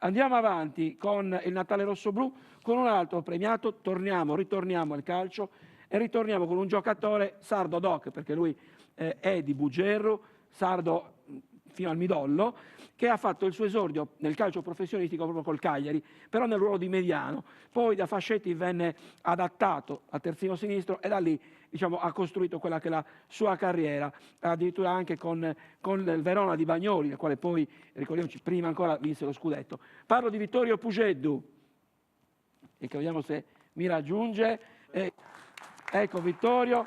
Andiamo avanti con il Natale Rossoblu, con un altro premiato, ritorniamo al calcio e ritorniamo con un giocatore sardo doc, perché lui è di Bugerru, sardo fino al midollo, che ha fatto il suo esordio nel calcio professionistico proprio col Cagliari, però nel ruolo di mediano. Poi da Fascetti venne adattato a terzino sinistro e da lì, diciamo, ha costruito quella che è la sua carriera, addirittura anche con il Verona di Bagnoli, nel quale poi, ricordiamoci, prima ancora vinse lo scudetto. Parlo di Vittorio Pugeddu, e che vediamo se mi raggiunge. Ecco Vittorio.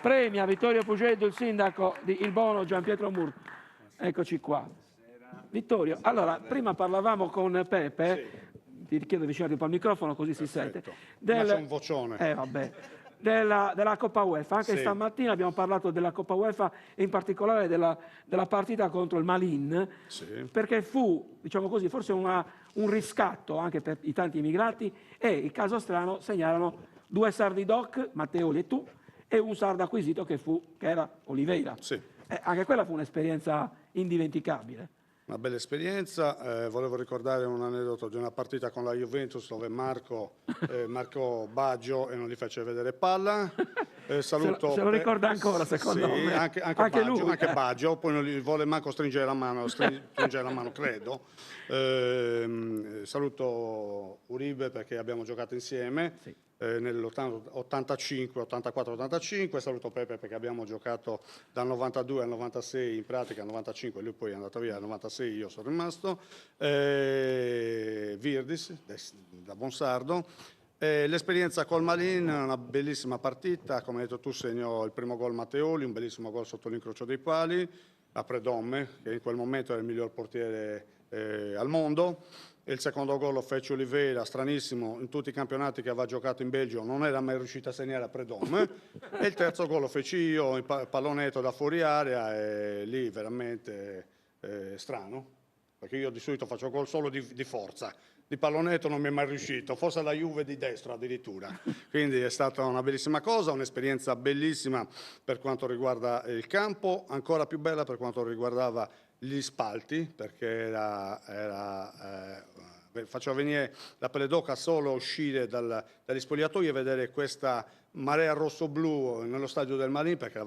Premia Vittorio Pugeddu il sindaco di Ilbono Gianpietro Murto. Eccoci qua. Vittorio, allora, prima parlavamo con Pepe, ti chiedo di avvicinarti un po' al microfono così si sente. C'è un vocione. Vabbè. Della Coppa UEFA. Anche stamattina abbiamo parlato della Coppa UEFA e in particolare della partita contro il Malin, perché fu, diciamo così, forse un riscatto anche per i tanti immigrati e, il caso strano, segnarono 2 sardi doc, Matteoli e tu, e un sardo acquisito che era Oliveira. Anche quella fu un'esperienza indimenticabile. Una bella esperienza, volevo ricordare un aneddoto di una partita con la Juventus dove Marco Baggio e non gli fece vedere palla. Saluto se lo ricorda ancora, secondo me. Anche Baggio, lui. Anche Baggio, poi non gli vuole manco stringere la mano, credo. Saluto Uribe perché abbiamo giocato insieme. Nell'85, 84-85, saluto Pepe perché abbiamo giocato dal 92 al 96, in pratica al 95, lui poi è andato via, al 96 io sono rimasto, Virdis, da Bonsardo. L'esperienza col Malin, una bellissima partita, come hai detto tu segnò il primo gol Matteoli, un bellissimo gol sotto l'incrocio dei pali, a Predomme, che in quel momento era il miglior portiere al mondo. E il secondo gol lo fece Oliveira, stranissimo, in tutti i campionati che aveva giocato in Belgio non era mai riuscito a segnare a Predomme. E il terzo gol lo feci io, in pallonetto da fuori area, e lì veramente strano, perché io di solito faccio gol solo di forza, di pallonetto non mi è mai riuscito, forse la Juve di destra addirittura. Quindi è stata una bellissima cosa, un'esperienza bellissima per quanto riguarda il campo, ancora più bella per quanto riguardava gli spalti, perché faceva venire la pelle d'oca solo uscire dagli spogliatoi e vedere questa marea rosso-blu nello stadio del Malin, perché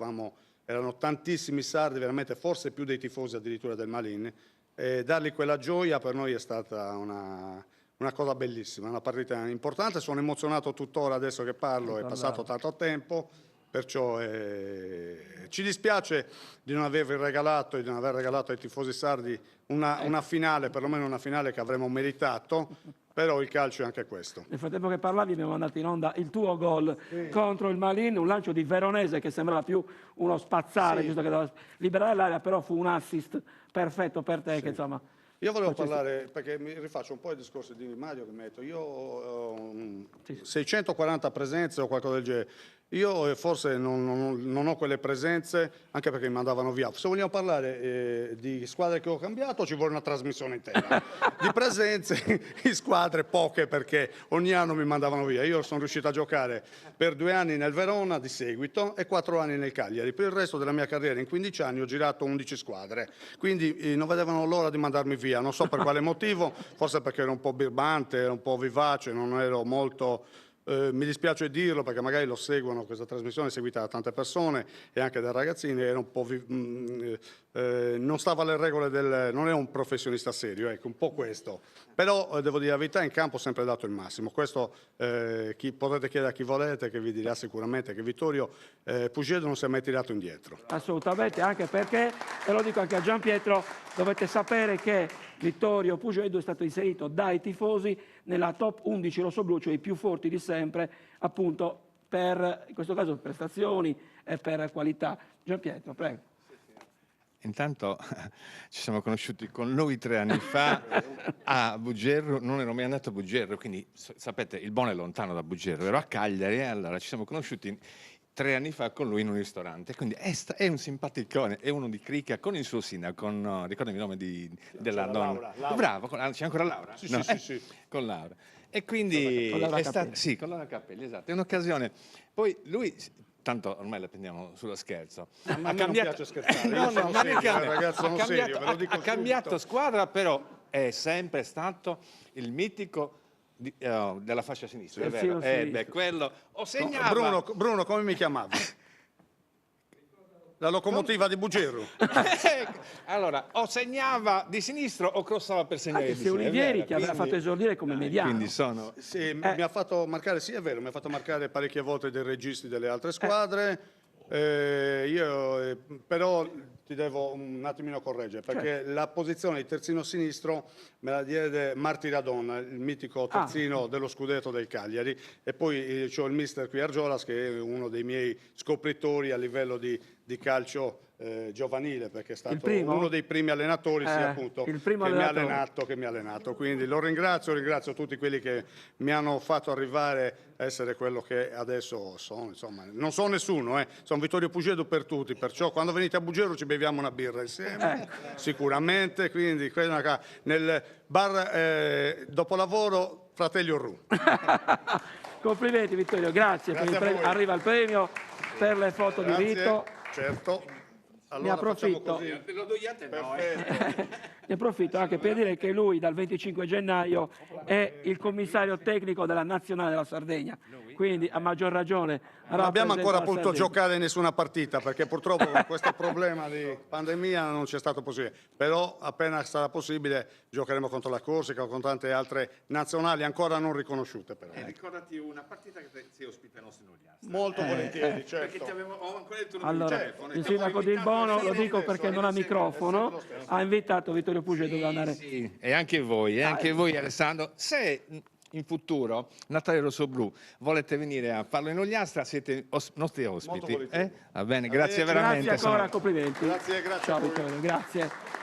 erano tantissimi sardi, veramente forse più dei tifosi addirittura del Malin, e dargli quella gioia per noi è stata una cosa bellissima, una partita importante. Sono emozionato tuttora adesso che parlo, è passato tanto tempo. Perciò ci dispiace di non aver regalato ai tifosi sardi una finale, perlomeno una finale che avremmo meritato, però il calcio è anche questo. Nel frattempo che parlavi abbiamo mandato in onda il tuo gol contro il Malin, un lancio di Veronese che sembrava più uno spazzare, giusto che doveva liberare l'area, però fu un assist perfetto per te che insomma... Io volevo parlare, perché mi rifaccio un po' i discorsi di Mario che metto, io ho 640 presenze o qualcosa del genere. Io forse non ho quelle presenze, anche perché mi mandavano via. Se vogliamo parlare di squadre che ho cambiato, ci vuole una trasmissione intera. Di presenze in squadre poche, perché ogni anno mi mandavano via. Io sono riuscito a giocare per 2 anni nel Verona di seguito e 4 anni nel Cagliari. Per il resto della mia carriera, in 15 anni, ho girato 11 squadre. Quindi non vedevano l'ora di mandarmi via. Non so per quale motivo, forse perché ero un po' birbante, ero un po' vivace, non ero molto... mi dispiace dirlo perché magari lo seguono, questa trasmissione è seguita da tante persone e anche da ragazzini, era un po' non stava alle regole non è un professionista serio, ecco, un po' questo. Però devo dire la verità, in campo ho sempre dato il massimo. Questo potete chiedere a chi volete, che vi dirà sicuramente che Vittorio Pugeddu non si è mai tirato indietro. Assolutamente, anche perché, e lo dico anche a Gianpietro, dovete sapere che Vittorio Pugeddu è stato inserito dai tifosi nella top 11 rossoblu, cioè i più forti di sempre, appunto per, in questo caso, prestazioni e per qualità. Gianpietro, prego. Intanto ci siamo conosciuti con lui 3 anni fa a Bugerru, non ero mai andato a Bugerru, quindi sapete il Bono è lontano da Bugerru, ero a Cagliari e allora ci siamo conosciuti 3 anni fa con lui in un ristorante, quindi è un simpaticone, è uno di cricca con il suo sindaco, ricordami il nome della donna. Laura. Bravo, c'è ancora Laura? Sì, no, sì. Con Laura. E quindi con Laura Capelli. sì, con Laura Capelli, esatto, è un'occasione. Poi lui, tanto ormai la prendiamo sullo scherzo, Ma a me non piace scherzare, ha cambiato serio, ve lo dico squadra, però è sempre stato il mitico della fascia sinistra, è vero? Sì. Beh, quello o segnava... Bruno, come mi chiamavi? La locomotiva di Bugerro. Allora, o segnava di sinistro o crossava per segnare Anche di se sinistra. Olivieri è ti vero, aveva fatto esordire come mediano. quindi sono... Sì, mi ha fatto marcare, sì è vero, mi ha fatto marcare parecchie volte dei registi delle altre squadre, però ti devo un attimino correggere, perché la posizione di terzino sinistro me la diede Marti Radon, il mitico terzino dello scudetto del Cagliari, e poi c'ho il mister qui Argiolas, che è uno dei miei scopritori a livello di calcio giovanile, perché è stato uno dei primi allenatori appunto, il primo che allenatore. mi ha allenato. Quindi lo ringrazio tutti quelli che mi hanno fatto arrivare a essere quello che adesso sono. Insomma, non sono nessuno, sono Vittorio Pugedo per tutti, perciò quando venite a Buggero ci beviamo una birra insieme, sicuramente. Quindi nel bar dopo lavoro Fratelli Orru. Complimenti Vittorio, grazie per il Grazie a premio. voi. Arriva il premio per le foto di rito. Certo. Ne Allora approfitto. facciamo così. Lo dogliate no, Ne approfitto anche per dire che lui dal 25 gennaio è il commissario tecnico della Nazionale della Sardegna, quindi a maggior ragione Non abbiamo ancora rappresenta la potuto Sardegna. giocare nessuna partita perché purtroppo con questo problema di pandemia non c'è stato possibile, però appena sarà possibile giocheremo contro la Corsica o con tante altre nazionali ancora non riconosciute. Però. ricordati una partita che si ospita ai nostri Nogliastri. Molto volentieri, Perché certo. ho ancora il turno Allora, di telefono. il sindaco di Ilbono, lo dico perché non ha microfono, ha invitato Vittorio Pugedo ad andare. Sì, e anche voi Alessandro, se in futuro Natale Rossoblu volete venire a farlo in Ogliastra, siete nostri ospiti. volentieri. Va bene, grazie veramente. Grazie ancora, complimenti. Grazie a Ciao voi. Vittorio, grazie.